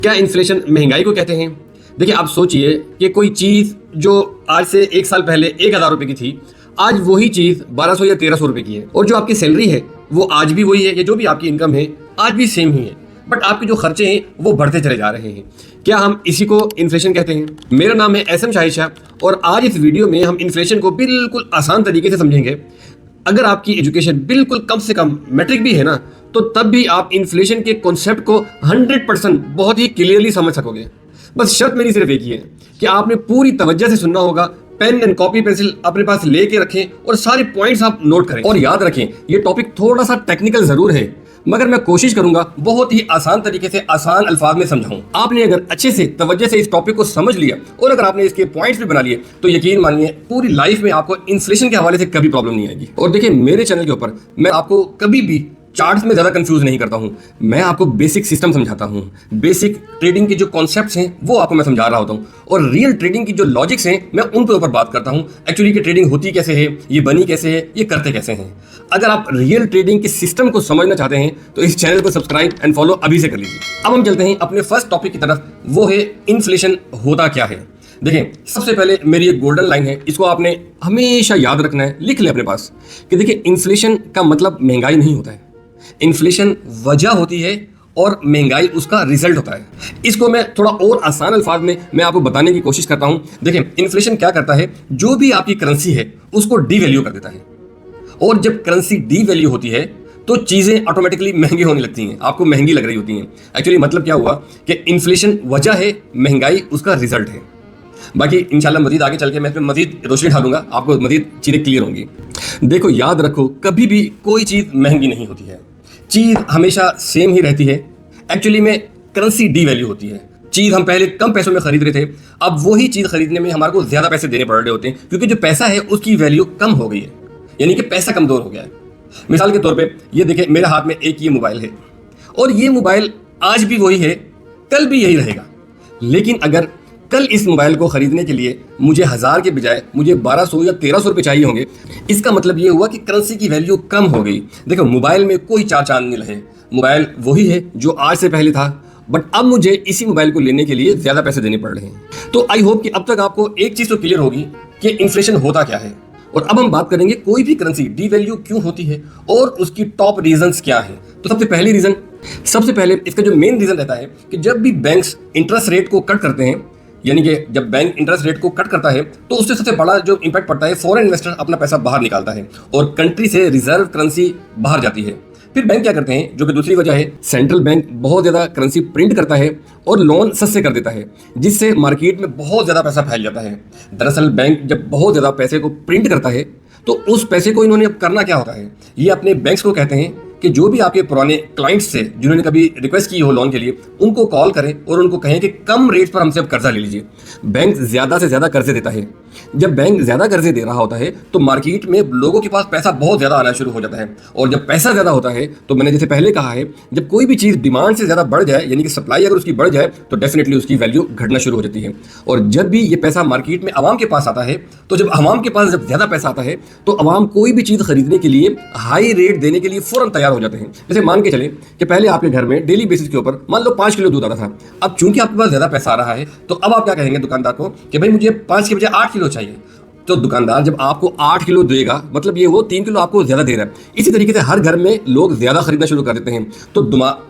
क्या इन्फ्लेशन महंगाई को कहते हैं? देखिए, आप सोचिए कि कोई चीज़ जो आज से 1 साल पहले 1000 रुपए की थी, आज वही चीज़ 1200 या 1300 रुपए की है। और जो आपकी सैलरी है वो आज भी वही है, या जो भी आपकी इनकम है आज भी सेम ही है, बट आपके जो खर्चे हैं वो बढ़ते चले जा रहे हैं। क्या हम इसी को इन्फ्लेशन कहते हैं? मेरा नाम है एसएम शाहिद शाह और आज इस वीडियो में हम इन्फ्लेशन को बिल्कुल आसान तरीके से समझेंगे। अगर आपकी एजुकेशन बिल्कुल कम से कम मैट्रिक भी है ना, तो तब भी आप इन्फ्लेशन के कॉन्सेप्ट को 100% बहुत ही क्लियरली समझ सकोगे। बस शर्त मेरी सिर्फ एक ही है कि आपने पूरी तवज्जो से सुनना होगा, पेन एंड कॉपी पेंसिल अपने पास लेके रखें और सारे पॉइंट्स आप नोट करें। और याद रखें, ये टॉपिक थोड़ा सा टेक्निकल जरूर है, मगर मैं कोशिश करूंगा बहुत ही आसान तरीके से आसान अल्फाज में समझाऊं। आपने अगर अच्छे से तवज्जो से इस टॉपिक को समझ लिया और अगर आपने इसके पॉइंट्स भी बना लिए, तो यकीन मानिए पूरी लाइफ में आपको इन्फ्लेशन के हवाले से कभी प्रॉब्लम नहीं आएगी। और देखिए, मेरे चैनल के ऊपर मैं आपको कभी भी चार्ट्स में ज्यादा कंफ्यूज नहीं करता हूं, मैं आपको बेसिक सिस्टम समझाता हूं, बेसिक ट्रेडिंग के जो कॉन्सेप्ट्स हैं वो आपको मैं समझा रहा होता हूं, और रियल ट्रेडिंग की जो लॉजिक्स हैं मैं उनके ऊपर बात करता हूं। एक्चुअली की ट्रेडिंग होती कैसे है, ये बनी कैसे है, ये करते कैसे हैं। अगर आप रियल ट्रेडिंग के सिस्टम को समझना चाहते हैं तो इस चैनल को सब्सक्राइब एंड फॉलो अभी से कर लीजिए। अब हम चलते हैं अपने फर्स्ट टॉपिक की तरफ, वो है इन्फ्लेशन होता क्या है। देखिए, सबसे पहले मेरी एक गोल्डन लाइन है, इसको आपने हमेशा याद रखना है, लिख ले अपने पास कि देखिए, इन्फ्लेशन का मतलब महंगाई नहीं होता है। इन्फ्लेशन वजह होती है और महंगाई उसका रिजल्ट होता है। इसको मैं थोड़ा और आसान अल्फाज में मैं आपको बताने की कोशिश करता हूं। देखिए, इन्फ्लेशन क्या करता है, जो भी आपकी करेंसी है उसको डी वैल्यू कर देता है, और जब करेंसी डी वैल्यू होती है तो चीजें ऑटोमेटिकली महंगी होने लगती हैं, आपको महंगी लग रही होती हैं। एक्चुअली मतलब क्या हुआ कि इन्फ्लेशन वजह है, महंगाई उसका रिजल्ट है। बाकी इंशाल्लाह मजीद आगे चल के मैं इसमें मजीद रोशनी डालूंगा, आपको मजीद चीजें क्लियर होंगी। देखो, याद रखो, कभी भी कोई चीज महंगी नहीं होती है, चीज हमेशा सेम ही रहती है। एक्चुअली में करेंसी डी वैल्यू होती है। चीज हम पहले कम पैसों में खरीद रहे थे, अब वही चीज खरीदने में हमारे को ज्यादा पैसे देने पड़ रहे होते हैं, क्योंकि जो पैसा है उसकी वैल्यू कम हो गई है, यानी कि पैसा कमजोर हो गया है। मिसाल के तौर पे ये देखें, मेरे हाथ में एक ये मोबाइल है, और ये मोबाइल आज भी वही है, कल भी यही रहेगा। लेकिन अगर कल इस मोबाइल को खरीदने के लिए मुझे 1000 के बजाय मुझे 1200 या 1300 रुपये चाहिए होंगे, इसका मतलब ये हुआ कि करेंसी की वैल्यू कम हो गई। देखो, मोबाइल में कोई चार चांद नहीं रहे, मोबाइल वही है जो आज से पहले था, बट अब मुझे इसी मोबाइल को लेने के लिए ज्यादा पैसे देने पड़ रहे हैं। तो आई होप कि अब तक आपको एक चीज तो क्लियर होगी कि इन्फ्लेशन होता क्या है। और अब हम बात करेंगे कोई भी करेंसी डी वैल्यू क्यों होती है और उसकी टॉप रीजंस क्या है। तो सबसे पहले इसका जो मेन रीजन रहता है कि जब भी बैंक्स इंटरेस्ट रेट को कट करते हैं, यानी कि जब बैंक इंटरेस्ट रेट को कट करता है, तो उससे सबसे बड़ा जो इंपैक्ट पड़ता है, फॉरेन इन्वेस्टर अपना पैसा बाहर निकालता है और कंट्री से रिजर्व करेंसी बाहर जाती है। फिर बैंक क्या करते हैं, जो कि दूसरी वजह है, सेंट्रल बैंक बहुत ज़्यादा करेंसी प्रिंट करता है और लोन सस्ते कर देता है, जिससे मार्केट में बहुत ज़्यादा पैसा फैल जाता है। दरअसल बैंक जब बहुत ज़्यादा पैसे को प्रिंट करता है तो उस पैसे को इन्होंने अब करना क्या होता है, ये अपने बैंक्स को कहते हैं कि जो भी आपके पुराने क्लाइंट्स से जिन्होंने कभी रिक्वेस्ट की हो लोन के लिए, उनको कॉल करें और उनको कहें कि कम रेट पर हमसे अब कर्जा ले लीजिए। बैंक ज़्यादा से ज़्यादा कर्जे देता है। जब बैंक ज़्यादा कर्जे दे रहा होता है तो मार्केट में लोगों के पास पैसा बहुत ज़्यादा आना शुरू हो जाता है, और जब पैसा ज़्यादा होता है तो मैंने जैसे पहले कहा है, जब कोई भी चीज़ डिमांड से ज़्यादा बढ़ जाए, यानी कि सप्लाई अगर उसकी बढ़ जाए, तो डेफिनेटली उसकी वैल्यू घटना शुरू हो जाती है। और जब भी ये पैसा मार्केट में आवाम के पास आता है, तो जब आवाम के पास जब ज़्यादा पैसा आता है तो आवाम कोई भी चीज़ खरीदने के लिए हाई रेट देने के लिए फ़ौरन तैयार हो जाते हैं। जैसे मान के चले कि पहले आपके घर में डेली बेसिस के ऊपर मान लो 5 किलो दूध आता था, अब चूंकि आपके पास ज्यादा पैसा आ रहा है तो अब आप क्या कहेंगे दुकानदार को कि भाई मुझे 5 के बजाय 8 किलो चाहिए। तो दुकानदार जब आपको 8 किलो देगा, मतलब ये वो 3 किलो आपको ज्यादा दे रहा है। इसी तरीके से हर घर में लोग ज्यादा खरीदना शुरू कर देते हैं, तो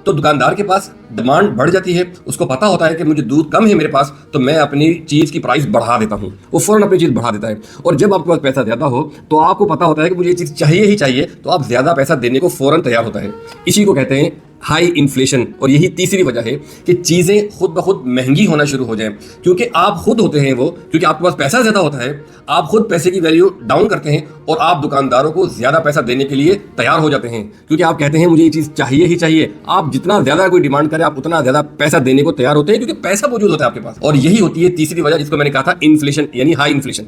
दुकानदार के पास डिमांड बढ़ जाती है। उसको पता होता है कि मुझे दूध कम है मेरे पास, तो मैं अपनी चीज की प्राइस बढ़ा देता हूँ, वो फौरन अपनी चीज बढ़ा देता है। और जब आपके पास पैसा ज्यादा हो तो आपको पता होता है कि मुझे ये चीज चाहिए ही चाहिए, तो आप ज्यादा पैसा देने को फौरन तैयार होता है। इसी को कहते हैं हाई इन्फ्लेशन। और यही तीसरी वजह है कि चीज़ें खुद ब खुद महंगी होना शुरू हो जाएं, क्योंकि आप खुद होते हैं वो, क्योंकि आपके पास पैसा ज़्यादा होता है, आप खुद पैसे की वैल्यू डाउन करते हैं और आप दुकानदारों को ज़्यादा पैसा देने के लिए तैयार हो जाते हैं, क्योंकि आप कहते हैं मुझे ये चीज़ चाहिए ही चाहिए। आप जितना ज़्यादा कोई डिमांड करे, आप उतना ज़्यादा पैसा देने को तैयार होते हैं, क्योंकि पैसा मौजूद होता है आपके पास। और यही होती है तीसरी वजह, जिसको मैंने कहा था इन्फ्लेशन, यानी हाई इन्फ्लेशन।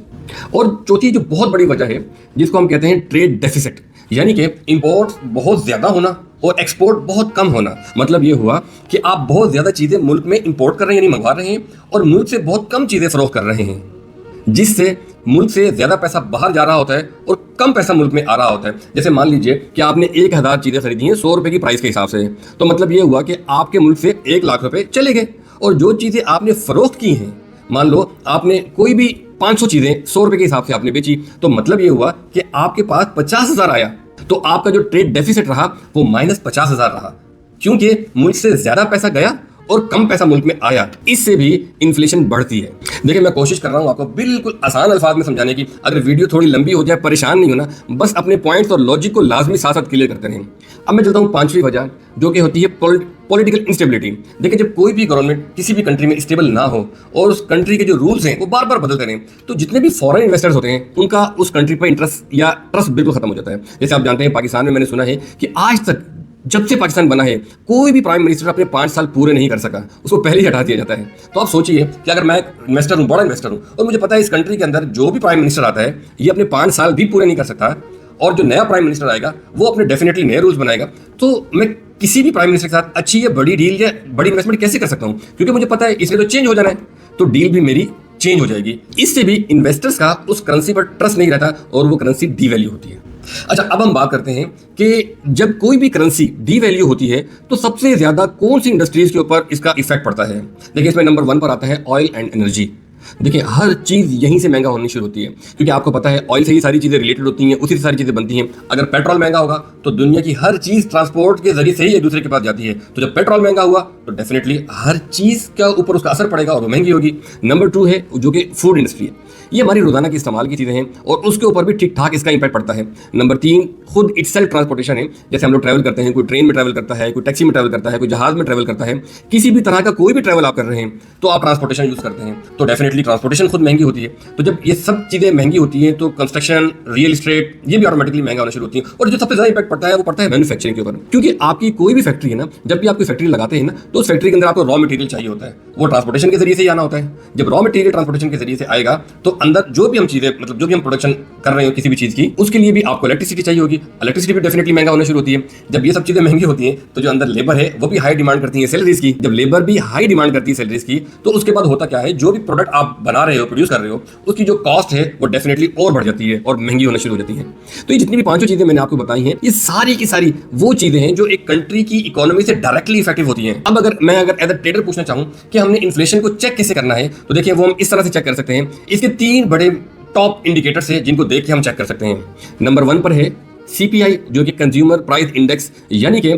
और चौथी जो बहुत बड़ी वजह है, जिसको हम कहते हैं ट्रेड डेफिसिट, यानी कि इंपोर्ट बहुत ज़्यादा होना और एक्सपोर्ट बहुत कम होना। मतलब ये हुआ कि आप बहुत ज़्यादा चीज़ें मुल्क में इंपोर्ट कर रहे हैं, यानी मंगवा रहे हैं, और मुल्क से बहुत कम चीज़ें फरोख्त कर रहे हैं, जिससे मुल्क से ज़्यादा पैसा बाहर जा रहा होता है और कम पैसा मुल्क में आ रहा होता है। जैसे मान लीजिए कि आपने 1000 चीज़ें खरीदी हैं 100 रुपये की प्राइस के हिसाब से, तो मतलब ये हुआ कि आपके मुल्क से 1 लाख रुपए चले गए और जो चीज़ें आपने फरोख्त की हैं, मान लो आपने कोई भी 500 चीज़ें 100 रुपए के हिसाब से आपने बेची, तो मतलब ये हुआ कि आपके पास 50,000 आया, तो आपका जो ट्रेड डेफिसिट रहा वो -50,000 रहा, क्योंकि मुल्क से ज़्यादा पैसा गया और कम पैसा मुल्क में आया। इससे भी इन्फ्लेशन बढ़ती है। देखिए, मैं कोशिश कर रहा हूँ आपको बिल्कुल आसान अल्फाज में समझाने की। अगर वीडियो थोड़ी लंबी हो जाए, परेशान नहीं होना, बस अपने पॉइंट्स और लॉजिक को लाजमी साथ साथ क्लियर करते रहें। अब मैं चलता हूँ 5वीं वजह, जो कि होती है पॉलिटिकल इंस्टेबिलिटी। देखिए, जब कोई भी गवर्नमेंट किसी भी कंट्री में स्टेबल ना हो और उस कंट्री के जो रूल्स हैं वो बार बार बदलते रहें, तो जितने भी फॉरेन इन्वेस्टर्स होते हैं उनका उस कंट्री पर इंटरेस्ट या ट्रस्ट बिल्कुल खत्म हो जाता है। जैसे आप जानते हैं, पाकिस्तान में मैंने सुना है कि आज तक जब से पाकिस्तान बना है कोई भी प्राइम मिनिस्टर अपने 5 साल पूरे नहीं कर सका, उसको पहले ही हटा दिया जाता है। तो आप सोचिए कि अगर मैं इन्वेस्टर हूँ, बड़ा इन्वेस्टर हूँ, और मुझे पता है इस कंट्री के अंदर जो भी प्राइम मिनिस्टर आता है ये अपने 5 साल भी पूरे नहीं कर सकता, और जो नया प्राइम मिनिस्टर आएगा वो अपने डेफिनेटली नए रूल्स बनाएगा, तो मैं किसी भी प्राइम मिनिस्टर के साथ अच्छी या बड़ी डील या बड़ी इन्वेस्टमेंट कैसे कर सकता हूँ? क्योंकि मुझे पता है इसने तो चेंज हो जाना है, तो डील भी मेरी चेंज हो जाएगी। इससे भी इन्वेस्टर्स का उस करेंसी पर ट्रस्ट नहीं रहता और वो करेंसी डीवैल्यू होती है। अच्छा, अब हम बात करते हैं कि जब कोई भी करेंसी डीवैल्यू होती है तो सबसे ज्यादा कौन सी इंडस्ट्रीज के ऊपर इसका इफेक्ट पड़ता है? देखिए, इसमें नंबर 1 पर आता है ऑयल एंड एनर्जी। देखिए, हर चीज़ यहीं से महंगा होनी शुरू होती है, क्योंकि आपको पता है ऑयल से ही सारी चीज़ें रिलेटेड होती हैं, उसी से सारी चीज़ें बनती हैं। अगर पेट्रोल महंगा होगा तो दुनिया की हर चीज़ ट्रांसपोर्ट के जरिए से ही एक दूसरे के पास जाती है, तो जब पेट्रोल महंगा हुआ तो डेफिनेटली हर चीज़ के ऊपर उसका असर पड़ेगा और वो महंगी होगी। नंबर 2 है जो कि फूड इंडस्ट्री है। ये हमारी रोजाना की इस्तेमाल की चीज़ें हैं और उसके ऊपर भी ठीक ठाक इसका इंपैक्ट पड़ता है। नंबर 3 खुद इटसेल्फ ट्रांसपोर्टेशन है। जैसे हम लोग ट्रैवल करते हैं, कोई ट्रेन में ट्रैवल करता है, कोई टैक्सी में ट्रैवल करता है, कोई जहाज में ट्रैवल करता है, किसी भी तरह का कोई भी ट्रैवल आप कर रहे हैं तो आप ट्रांसपोर्टेशन यूज़ करते हैं, तो डेफिनेटली ट्रांसपोर्टेशन खुद महंगी होती है। तो जब ये सब चीज़ें महंगी होती हैं तो कंस्ट्रक्शन, रियल इस्टेट, ये भी ऑटोमेटिकली महंगा होना शुरू होती है। और जो सबसे ज़्यादा इंपैक्ट पड़ता है वो पड़ता है मैन्युफैक्चरिंग के ऊपर, क्योंकि आपकी कोई भी फैक्ट्री है ना, जब भी आप कोई फैक्ट्री लगाते हैं ना तो उस फैक्ट्री के अंदर आपको रॉ मटेरियल चाहिए होता है, वो ट्रांसपोर्टेशन के जरिए से ही आना होता है। जब रॉ मटेरियल ट्रांसपोर्टेशन के जरिए से आएगा तो अंदर जो भी हम चीज़ें, मतलब जो भी हम प्रोडक्शन कर रहे हो किसी भी चीज़ की, उसके लिए भी आपको इलेक्ट्रिसिटी चाहिए होगी। इलेक्ट्रिसिटी भी डेफिनेटली महंगा होना शुरू होती है। जब ये सब चीज़ें महंगी होती हैं तो जो अंदर लेबर है वो भी हाई डिमांड करती है सैलरीज की। जब लेबर भी हाई डिमांड करती है सैलरीज की, तो उसके बाद होता क्या है, जो भी प्रोडक्ट आप बना रहे हो, प्रोड्यूस कर रहे हो, उसकी जो कॉस्ट है वो डेफिनेटली और बढ़ जाती है और महंगी होना शुरू हो जाती है। तो ये जितनी भी 5 चीज़ें मैंने आपको बताई हैं, ये सारी की सारी वो चीज़ें हैं जो एक कंट्री की इकोनॉमी से डायरेक्टली इफेक्टिव होती हैं। अब अगर मैं एज अ ट्रेडर पूछना चाहूँ कि हमने इन्फ्लेशन को चेक कैसे करना है, तो देखिए वो हम इस तरह से चेक कर सकते हैं। इसके 3 बड़े टॉप इंडिकेटर्स हैं जिनको देख के हम चेक कर सकते हैं। नंबर 1 पर है CPI, जो कि कंज्यूमर प्राइस इंडेक्स, यानी कि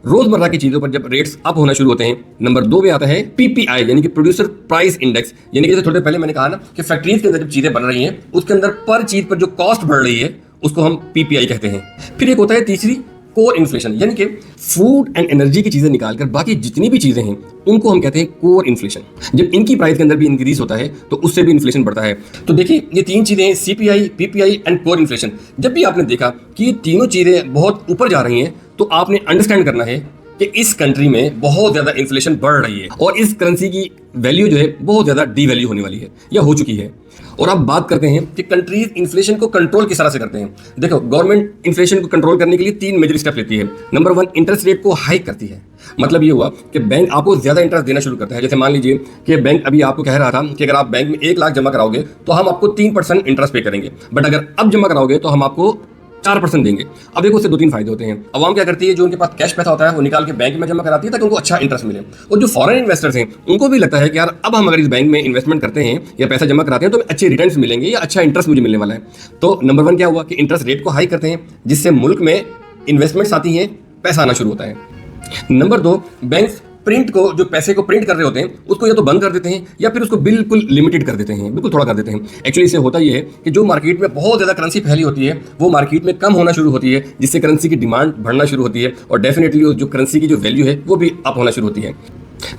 रोजमर्रा की चीजों पर जब रेट्स अप होना शुरू होते हैं। नंबर 2 पे आता है PPI, यानी कि प्रोड्यूसर प्राइस इंडेक्स, यानी कि जैसे थोड़े पहले मैंने कहा ना कि फैक्ट्रीज के अंदर जब चीजें बन रही हैं उसके अंदर पर चीज पर जो कॉस्ट बढ़ रही है उसको हम PPI कहते हैं। फिर एक होता है तीसरी कोर इन्फ्लेशन, यानी कि फूड एंड एनर्जी की चीजें निकालकर बाकी जितनी भी चीजें हैं उनको हम कहते हैं कोर इन्फ्लेशन। जब इनकी प्राइस के अंदर भी इंक्रीज होता है तो उससे भी इन्फ्लेशन बढ़ता है। तो देखिए, ये 3 चीजें हैं, CPI, PPI and core inflation. जब भी आपने देखा कि ये तीनों चीजें बहुत ऊपर जा रही हैं तो आपने अंडरस्टैंड करना है कि इस कंट्री में बहुत ज्यादा इन्फ्लेशन बढ़ रही है और इस करेंसी की वैल्यू जो है बहुत ज्यादा डीवैल्यू होने वाली है या हो चुकी है। और अब बात करते हैं कि कंट्रीज इन्फ्लेशन को कंट्रोल किस तरह से करते हैं। देखो, गवर्नमेंट इन्फ्लेशन को कंट्रोल करने के लिए 3 मेजर स्टेप लेती है। नंबर 1, इंटरेस्ट रेट को हाइक करती है। मतलब ये हुआ कि बैंक आपको ज्यादा इंटरेस्ट देना शुरू करता है। जैसे मान लीजिए कि बैंक अभी आपको कह रहा था कि अगर आप बैंक में 1 लाख जमा कराओगे तो हम आपको 3% इंटरेस्ट पे करेंगे, बट अगर अब जमा कराओगे तो हम आपको 4% देंगे। अब देखो, उससे 2-3 फायदे होते हैं। अवाम क्या करती है, जो उनके पास कैश पैसा होता है वो निकाल के बैंक में जमा कराती है ताकि उनको अच्छा इंटरेस्ट मिले। और जो फॉरेन इन्वेस्टर्स हैं उनको भी लगता है कि यार अब हम अगर इस बैंक में इन्वेस्टमेंट करते हैं या पैसा जमा कराते हैं तो अच्छे रिटर्न्स मिलेंगे या अच्छा इंटरेस्ट मुझे मिलने वाला है। तो नंबर 1 क्या हुआ कि इंटरेस्ट रेट को हाई करते हैं, जिससे मुल्क में इन्वेस्टमेंट्स आती हैं, पैसा आना शुरू होता है। नंबर 2, बैंक प्रिंट को, जो पैसे को प्रिंट कर रहे होते हैं उसको या तो बंद कर देते हैं या फिर उसको बिल्कुल लिमिटेड कर देते हैं, बिल्कुल थोड़ा कर देते हैं। एक्चुअली इससे होता यह है कि जो मार्केट में बहुत ज़्यादा करेंसी फैली होती है वो मार्केट में कम होना शुरू होती है, जिससे करेंसी की डिमांड बढ़ना शुरू होती है और डेफिनेटली जो करेंसी की जो वैल्यू है वो भी अप होना शुरू होती है।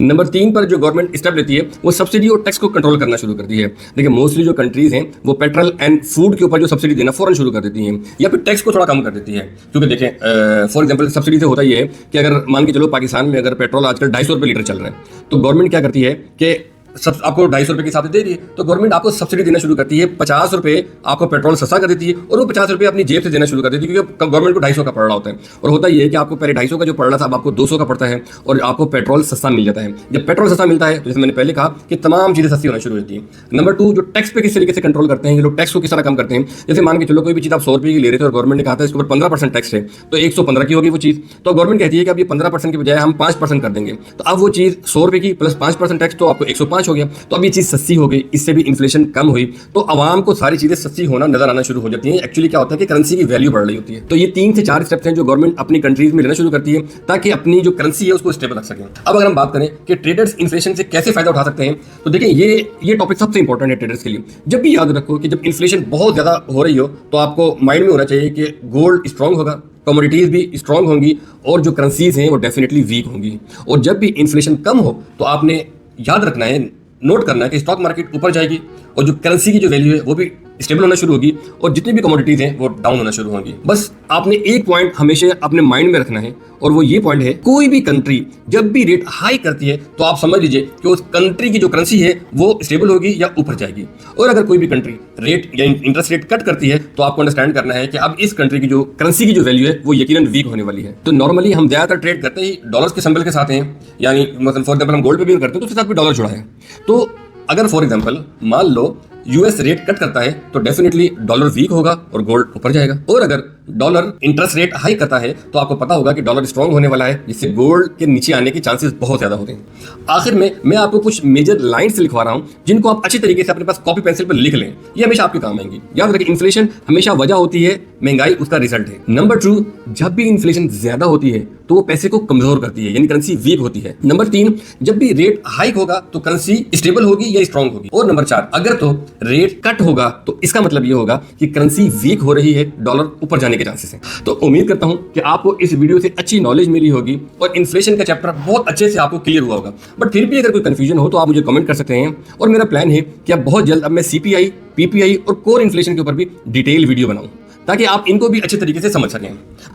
नंबर 3 पर जो गवर्नमेंट स्टेप लेती है वो सब्सिडी और टैक्स को कंट्रोल करना शुरू करती है। देखिए, मोस्टली जो कंट्रीज हैं वो पेट्रोल एंड फूड के ऊपर जो सब्सिडी देना फौरन शुरू कर देती हैं या फिर टैक्स को थोड़ा कम कर देती है। क्योंकि देखें, फॉर एग्जांपल सब्सिडी से होता ये है कि अगर मान के चलो पाकिस्तान में अगर पेट्रोल आजकल 250 रुपये लीटर चल रहा है तो गवर्नमेंट क्या करती है कि सब आपको 250 रुपए के हिसाब से दे रही है, तो गवर्नमेंट आपको सब्सिडी देना शुरू करती है। 50 रुपए आपको पेट्रोल सस्ता कर देती है और वो 50 रुपए अपनी जेब से देना शुरू कर देती है, क्योंकि गवर्नमेंट को 250 का पड़ रहा होता है। और होता ये है कि आपको पहले 250 का जो पड़ रहा था अब आपको 200 का पड़ता है और आपको पेट्रोल सस्ता मिल जाता है। जब पेट्रोल सस्ता मिलता है तो जैसे मैंने पहले कहा कि तमाम चीज़ें सस्ती होना शुरू होती है। नंबर 2, जो टैक्स पे किस तरीके से कंट्रोल करते हैं, ये लोग टैक्स को किस तरह कम करते हैं। जैसे मान के चलो कोई भी चीज़ आप 100 रुपये की ले रहे थे और गवर्नमेंट ने कहा था इसके ऊपर 15% टैक्स है, तो 115 की होगी वो चीज़। तो गवर्नमेंट कहती है कि अब ये 15% की बजाय हम 5% कर देंगे, तो अब वो चीज़ 100 रुपये की प्लस 5% टैक्स तो आपको 105 हो गया। तो अब ये चीज़ सस्ती हो गई, इससे भी इन्फ्लेशन कम हुई, तो आवाम को सारी चीज़ें सस्ती होना नजर आना शुरू हो जाती हैं। एक्चुअली क्या होता है कि करेंसी की वैल्यू बढ़ रही होती है। तो ये 3 से 4 स्टेप्स हैं जो गवर्नमेंट अपनी कंट्रीज में लेना शुरू करती है ताकि अपनी जो करेंसी है उसको स्टेबल रख सकें। अब अगर हम बात करें कि ट्रेडर्स इन्फ्लेशन से कैसे फायदा उठा सकते हैं, तो देखिए ये टॉपिक सबसे इंपॉर्टेंट है ट्रेडर्स के लिए। जब भी याद रखो कि जब इन्फ्लेशन बहुत ज़्यादा हो रही हो तो आपको माइंड में होना चाहिए कि गोल्ड स्ट्रांग होगा, कमोडिटीज़ भी स्ट्रांग होंगी और जो करेंसीज हैं वो डेफिनेटली वीक होंगी। और जब भी इन्फ्लेशन कम हो तो आपने याद रखना है, नोट करना है कि स्टॉक मार्केट ऊपर जाएगी और जो करेंसी की जो वैल्यू है वो भी स्टेबल होना शुरू होगी और जितनी भी कमोडिटीज हैं वो डाउन होना शुरू होंगी। बस आपने एक पॉइंट हमेशा अपने माइंड में रखना है और वो ये पॉइंट है, कोई भी कंट्री जब भी रेट हाई करती है तो आप समझ लीजिए कि उस कंट्री की जो करेंसी है वो स्टेबल होगी या ऊपर जाएगी। और अगर कोई भी कंट्री रेट या इंटरेस्ट रेट कट करती है तो आपको अंडरस्टैंड करना है कि अब इस कंट्री की जो करेंसी की जो वैल्यू है वो यकीनन वीक होने वाली है। तो नॉर्मली हम ज्यादातर ट्रेड करते ही डॉलर्स के सिंबल के साथ हैं, यानी मतलब फॉर एग्जाम्पल हम गोल्ड पे भी करते हैं तो उसके साथ भी डॉलर जुड़ा है। तो अगर फॉर एग्जाम्पल मान लो यूएस रेट कट करता है तो डेफिनेटली डॉलर वीक होगा और गोल्ड ऊपर जाएगा। और अगर डॉलर इंटरेस्ट रेट हाई करता है तो आपको पता होगा कि डॉलर स्ट्रांग होने वाला है, जिससे गोल्ड के नीचे आने के चांसेस बहुत ज्यादा होते हैं। आखिर में मैं आपको कुछ मेजर लाइंस लिखवा रहा हूं जिनको आप अच्छी तरीके से अपने पास कॉपी पेंसिल पर लिख लें, ये हमेशा आपके काम आएंगी। याद रखें, इन्फ्लेशन हमेशा वजह होती है, महंगाई उसका रिजल्ट है। नंबर 2, जब भी इन्फ्लेशन ज्यादा होती है तो वो पैसे को कमजोर करती है, यानी करेंसी वीक होती है। नंबर 3, जब भी रेट हाइक होगा तो करेंसी स्टेबल होगी या स्ट्रांग होगी। और नंबर 4, अगर तो रेट कट होगा तो इसका मतलब ये होगा कि करेंसी वीक हो रही है, डॉलर ऊपर जाने के चांसेस हैं। तो उम्मीद करता हूं कि आपको इस वीडियो से अच्छी नॉलेज मिली होगी और इन्फ्लेशन का चैप्टर बहुत अच्छे से आपको क्लियर हुआ होगा। बट फिर भी अगर कोई कंफ्यूजन हो तो आप मुझे कमेंट कर सकते हैं और मेरा प्लान है कि अब बहुत जल्द अब मैं सीपीआई, पीपीआई और कोर इन्फ्लेशन के ऊपर भी डिटेल वीडियो बनाऊं ताकि आप इनको भी अच्छे तरीके से समझ सकें।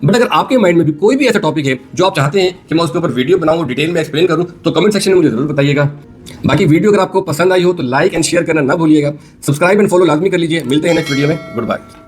बट अगर आपके माइंड में भी कोई भी ऐसा टॉपिक है जो आप चाहते हैं कि मैं उसके ऊपर वीडियो बनाऊं, डिटेल में एक्सप्लेन करूं, तो कमेंट सेक्शन में मुझे जरूर बताइएगा। बाकी वीडियो अगर आपको पसंद आई हो तो लाइक एंड शेयर करना ना भूलिएगा। सब्सक्राइब एंड फॉलो लाजमी कर लीजिए। मिलते हैं नेक्स्ट वीडियो में। Good bye.